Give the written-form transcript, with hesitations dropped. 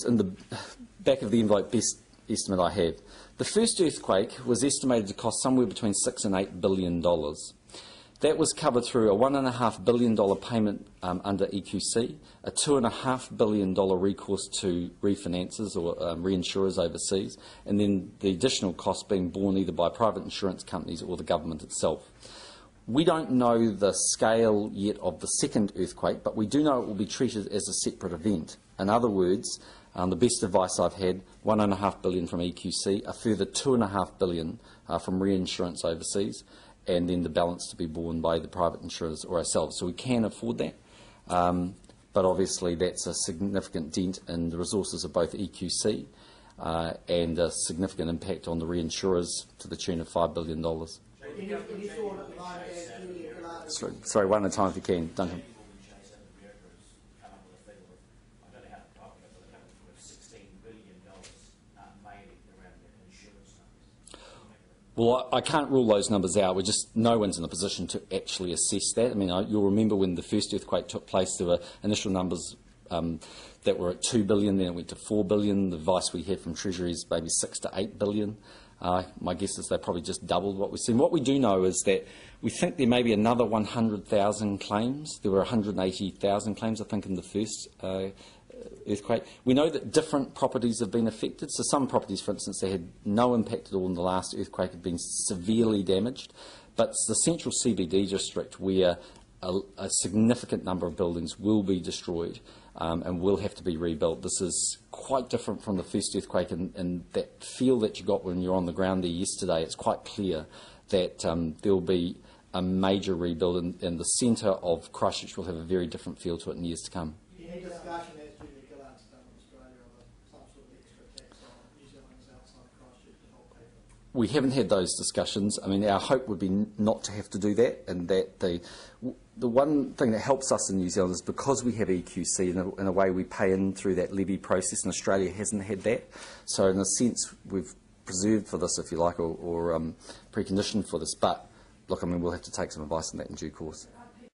In the back of the envelope best estimate I have, the first earthquake was estimated to cost somewhere between $6 and $8 billion. That was covered through a $1.5 billion payment under EQC, a $2.5 billion recourse to refinances or reinsurers overseas, and then the additional cost being borne either by private insurance companies or the government itself. We don't know the scale yet of the second earthquake, but we do know it will be treated as a separate event. In other words, the best advice I've had, $1.5 billion from EQC, a further $2.5 billion from reinsurance overseas, and then the balance to be borne by the private insurers or ourselves. So we can afford that, but obviously that's a significant dent in the resources of both EQC and a significant impact on the reinsurers to the tune of $5 billion. Sorry, one at a time if you can, Duncan. Well, I can't rule those numbers out. No one's in a position to actually assess that. I mean, you'll remember when the first earthquake took place, there were initial numbers that were at $2 billion, then it went to $4 billion. The advice we had from Treasury is maybe $6 to $8 billion. My guess is they probably just doubled what we've seen. What we do know is that we think there may be another 100,000 claims. There were 180,000 claims, I think, in the first earthquake. We know that different properties have been affected. So some properties, for instance, that had no impact at all in the last earthquake have been severely damaged. But it's the central CBD district where a significant number of buildings will be destroyed and will have to be rebuilt. This is quite different from the first earthquake, and that feel that you got when you were on the ground there yesterday. It's quite clear that there will be a major rebuild, and the centre of Christchurch will have a very different feel to it in years to come. Any discussion as to the Gillard State of Australia or some sort of extra tax on New Zealanders outside Christchurch to help pay for it? We haven't had those discussions. I mean, our hope would be not to have to do that, and that the one thing that helps us in New Zealand is because we have EQC, in a way we pay in through that levy process, and Australia hasn't had that. So in a sense, we've preserved for this, if you like, or preconditioned for this. But look, I mean, we'll have to take some advice on that in due course.